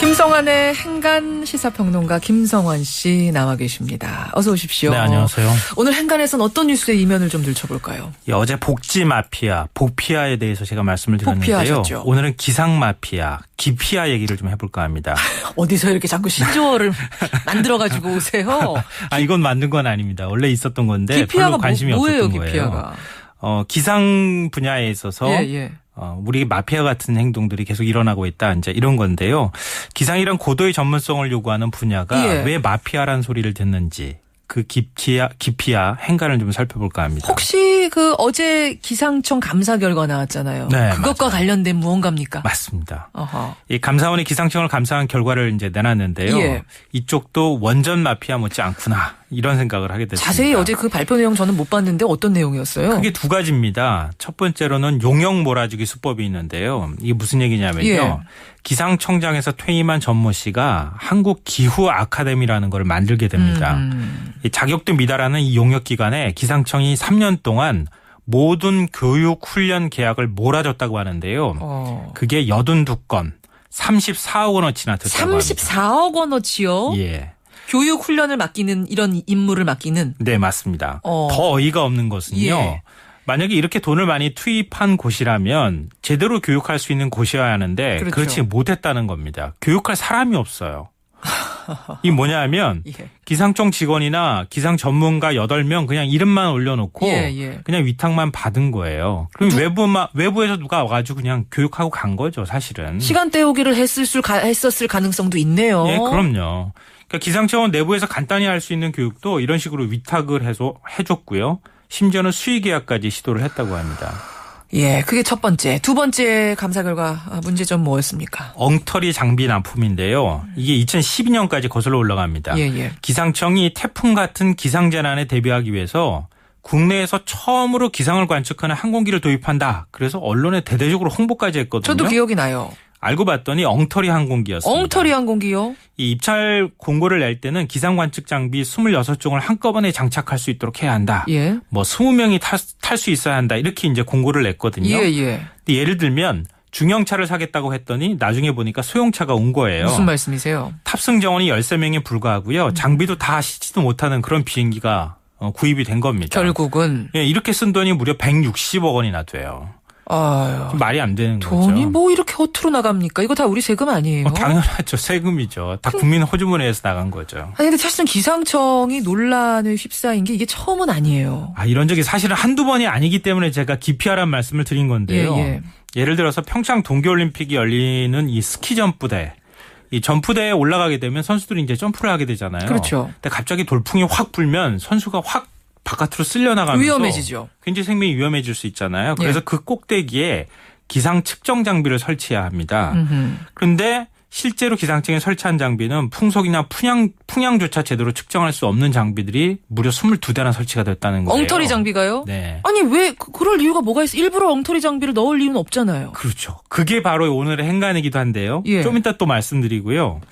김성환의 행간 시사평론가 김성환 씨 나와 계십니다. 어서 오십시오. 네, 안녕하세요. 오늘 행간에서는 어떤 뉴스의 이면을 좀 들춰볼까요? 예, 어제 복지 마피아, 복피아에 대해서 제가 말씀을 드렸는데요. 복피아셨죠. 오늘은 기상 마피아, 기피아 얘기를 좀 해볼까 합니다. 어디서 이렇게 자꾸 신조어를 만들어가지고 오세요? 이건 만든 건 아닙니다. 원래 있었던 건데 기피아가 별로 관심이 뭐예요, 없었던 기피아가? 거예요. 기상 분야에 있어서 우리 마피아 같은 행동들이 계속 일어나고 있다. 이제 이런 건데요. 기상이란 고도의 전문성을 요구하는 분야가 왜 마피아라는 소리를 듣는지 그 기피아 행간을 좀 살펴볼까 합니다. 혹시 그 어제 기상청 감사 결과 나왔잖아요. 네, 그것과 맞아요. 관련된 무언가입니까? 맞습니다. 어허. 이 감사원이 기상청을 감사한 결과를 이제 내놨는데요. 이쪽도 원전 마피아 못지 않구나 이런 생각을 하게 됐습니다. 자세히 어제 그 발표 내용 저는 못 봤는데 어떤 내용이었어요? 크게 두 가지입니다. 첫 번째로는 용역 몰아주기 수법이 있는데요. 이게 무슨 얘기냐면요. 기상청장에서 퇴임한 전모 씨가 한국기후 아카데미라는 걸 만들게 됩니다. 이 자격도 미달하는 이 용역기관에 기상청이 3년 동안 모든 교육 훈련 계약을 몰아줬다고 하는데요. 그게 82건 34억 원어치나 됐다고 합니다. 34억 원어치요? 예. 교육 훈련을 맡기는 이런 임무를 맡기는? 네, 맞습니다. 더 어이가 없는 것은요. 만약에 이렇게 돈을 많이 투입한 곳이라면 제대로 교육할 수 있는 곳이어야 하는데 그렇죠. 그렇지 못했다는 겁니다. 교육할 사람이 없어요. 이 뭐냐면 기상청 직원이나 기상 전문가 8명 그냥 이름만 올려놓고 그냥 위탁만 받은 거예요. 그럼 외부에서 누가 와가지고 그냥 교육하고 간 거죠, 사실은. 시간 때우기를 했었을 가능성도 있네요. 예, 그럼요. 그러니까 기상청은 내부에서 간단히 할 수 있는 교육도 이런 식으로 위탁을 해서 해줬고요. 심지어는 수의 계약까지 시도를 했다고 합니다. 예, 그게 첫 번째. 두 번째 감사 결과 문제점 뭐였습니까? 엉터리 장비 납품인데요. 이게 2012년까지 거슬러 올라갑니다. 기상청이 태풍 같은 기상재난에 대비하기 위해서 국내에서 처음으로 기상을 관측하는 항공기를 도입한다. 그래서 언론에 대대적으로 홍보까지 했거든요. 저도 기억이 나요. 알고 봤더니 엉터리 항공기였습니다. 엉터리 항공기요? 이 입찰 공고를 낼 때는 기상 관측 장비 26종을 한꺼번에 장착할 수 있도록 해야 한다. 뭐 20명이 탈 수 있어야 한다. 이렇게 이제 공고를 냈거든요. 근데 예를 들면 중형차를 사겠다고 했더니 나중에 보니까 소형차가 온 거예요. 무슨 말씀이세요? 탑승 정원이 13명에 불과하고요. 장비도 다 싣지도 못하는 그런 비행기가 구입이 된 겁니다. 결국은. 예, 이렇게 쓴 돈이 무려 160억 원이나 돼요. 아유, 말이 안 되는 거죠. 돈이 뭐 이렇게 허투루 나갑니까? 이거 다 우리 세금 아니에요? 당연하죠. 세금이죠. 다 국민 호주머니에서 나간 거죠. 아니 근데 사실은 기상청이 논란에 휩싸인 게 이게 처음은 아니에요. 이런 적이 사실은 한두 번이 아니기 때문에 제가 기피하라는 말씀을 드린 건데요. 예를 들어서 평창 동계올림픽이 열리는 이 스키 점프대. 이 점프대에 올라가게 되면 선수들이 이제 점프를 하게 되잖아요. 그렇죠. 근데 갑자기 돌풍이 확 불면 선수가 확 바깥으로 쓸려나가면서 위험해지죠. 굉장히 생명이 위험해질 수 있잖아요. 그래서 그 꼭대기에 기상 측정 장비를 설치해야 합니다. 그런데 실제로 기상청에 설치한 장비는 풍속이나 풍향조차 제대로 측정할 수 없는 장비들이 무려 22대나 설치가 됐다는 거예요. 엉터리 장비가요? 네. 아니 왜 그럴 이유가 뭐가 있어? 일부러 엉터리 장비를 넣을 이유는 없잖아요. 그렇죠. 그게 바로 오늘의 행간이기도 한데요. 좀 이따 또 말씀드리고요.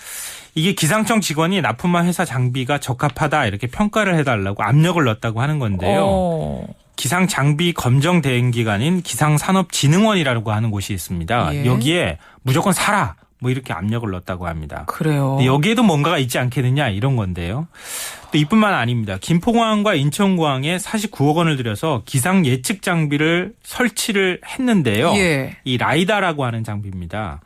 이게 기상청 직원이 납품한 회사 장비가 적합하다 이렇게 평가를 해달라고 압력을 넣었다고 하는 건데요. 기상 장비 검정 대행기관인 기상산업진흥원이라고 하는 곳이 있습니다. 여기에 무조건 사라 뭐 이렇게 압력을 넣었다고 합니다. 그래요. 여기에도 뭔가가 있지 않겠느냐 이런 건데요. 또 이뿐만 아닙니다. 김포공항과 인천공항에 49억 원을 들여서 기상 예측 장비를 설치를 했는데요. 이 라이다라고 하는 장비입니다.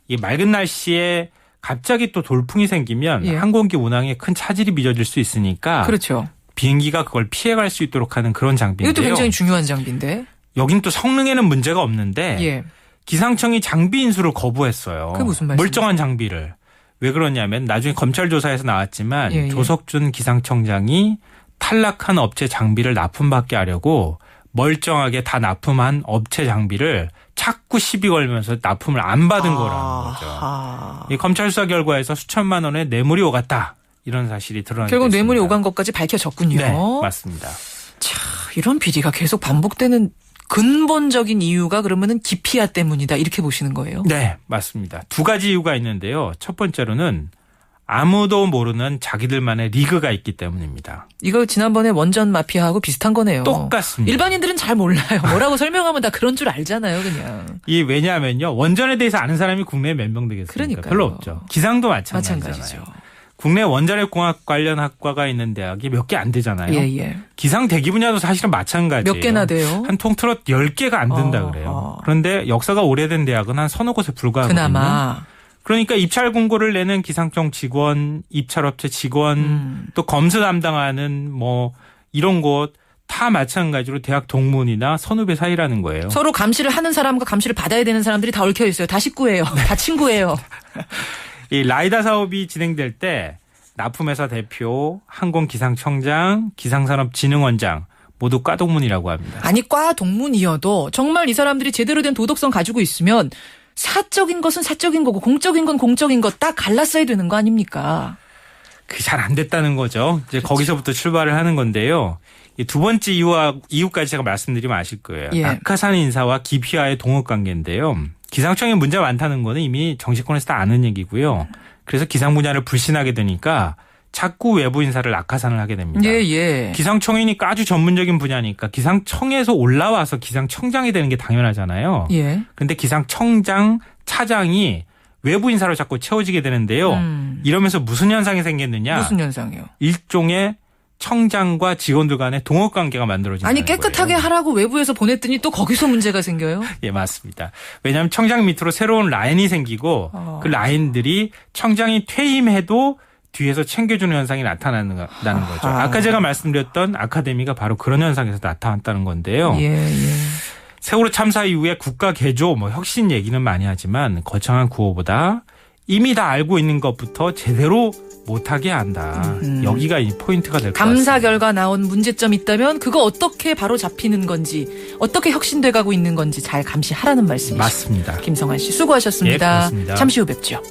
이 맑은 날씨에 갑자기 또 돌풍이 생기면 항공기 운항에 큰 차질이 빚어질 수 있으니까 그렇죠. 비행기가 그걸 피해갈 수 있도록 하는 그런 장비인데요. 이것도 굉장히 중요한 장비인데. 여긴 또 성능에는 문제가 없는데 기상청이 장비 인수를 거부했어요. 그게 무슨 말씀이세요? 멀쩡한 장비를. 왜 그러냐면 나중에 검찰 조사에서 나왔지만 조석준 기상청장이 탈락한 업체 장비를 납품받게 하려고 멀쩡하게 다 납품한 업체 장비를 자꾸 시비 걸면서 납품을 안 받은 거라는 거죠. 이 검찰 수사 결과에서 수천만 원의 뇌물이 오갔다. 이런 사실이 드러나게 결국 됐습니다. 뇌물이 오간 것까지 밝혀졌군요. 네, 맞습니다. 자, 이런 비리가 계속 반복되는 근본적인 이유가 그러면은 기피아 때문이다. 이렇게 보시는 거예요? 네, 맞습니다. 두 가지 이유가 있는데요. 첫 번째로는 아무도 모르는 자기들만의 리그가 있기 때문입니다. 이거 지난번에 원전 마피아하고 비슷한 거네요. 똑같습니다. 일반인들은 잘 몰라요. 뭐라고 설명하면 다 그런 줄 알잖아요, 그냥. 이 왜냐하면요. 원전에 대해서 아는 사람이 국내에 몇 명 되겠습니까? 그러니까요. 별로 없죠. 기상도 마찬가지잖아요. 마찬가지죠. 국내 원자력공학 관련 학과가 있는 대학이 몇 개 안 되잖아요. 예. 기상 대기 분야도 사실은 마찬가지예요. 몇 개나 돼요? 한 통틀어 10개가 안 된다 그래요. 그런데 역사가 오래된 대학은 한 서너 곳에 불과하거든요. 그나마. 그러니까 입찰 공고를 내는 기상청 직원, 입찰업체 직원, 또 검수 담당하는 뭐 이런 곳 다 마찬가지로 대학 동문이나 선후배 사이라는 거예요. 서로 감시를 하는 사람과 감시를 받아야 되는 사람들이 다 얽혀 있어요. 다 식구예요. 다 친구예요. 이 라이다 사업이 진행될 때 납품회사 대표, 항공기상청장, 기상산업진흥원장 모두 과 동문이라고 합니다. 아니 과 동문이어도 정말 이 사람들이 제대로 된 도덕성 가지고 있으면 사적인 것은 사적인 거고 공적인 건 공적인 거 딱 갈랐어야 되는 거 아닙니까? 그게 잘 안 됐다는 거죠. 이제 거기서부터 출발을 하는 건데요. 이 두 번째 이유까지 제가 말씀드리면 아실 거예요. 예. 낙하산 인사와 기피와의 동업 관계인데요. 기상청에 문제가 많다는 거는 이미 정치권에서 다 아는 얘기고요. 그래서 기상 분야를 불신하게 되니까 자꾸 외부 인사를 낙하산을 하게 됩니다. 예. 기상청이니까 아주 전문적인 분야니까 기상청에서 올라와서 기상청장이 되는 게 당연하잖아요. 예. 그런데 기상청장, 차장이 외부 인사로 자꾸 채워지게 되는데요. 이러면서 무슨 현상이 생겼느냐. 무슨 현상이요? 일종의 청장과 직원들 간의 동업 관계가 만들어진다는 아니 깨끗하게 거예요. 하라고 외부에서 보냈더니 또 거기서 문제가 생겨요? 예, 맞습니다. 왜냐하면 청장 밑으로 새로운 라인이 생기고 그 라인들이 청장이 퇴임해도 뒤에서 챙겨주는 현상이 나타나는 거죠. 아까 제가 말씀드렸던 아카데미가 바로 그런 현상에서 나타났다는 건데요. 예. 세월호 참사 이후에 국가 개조, 혁신 얘기는 많이 하지만 거창한 구호보다 이미 다 알고 있는 것부터 제대로 못하게 한다. 여기가 이 포인트가 될 것 같습니다. 감사 결과 나온 문제점 있다면 그거 어떻게 바로 잡히는 건지 어떻게 혁신돼 가고 있는 건지 잘 감시하라는 말씀이시죠. 맞습니다. 김성환 씨 수고하셨습니다. 예, 고맙습니다. 잠시 후 뵙죠.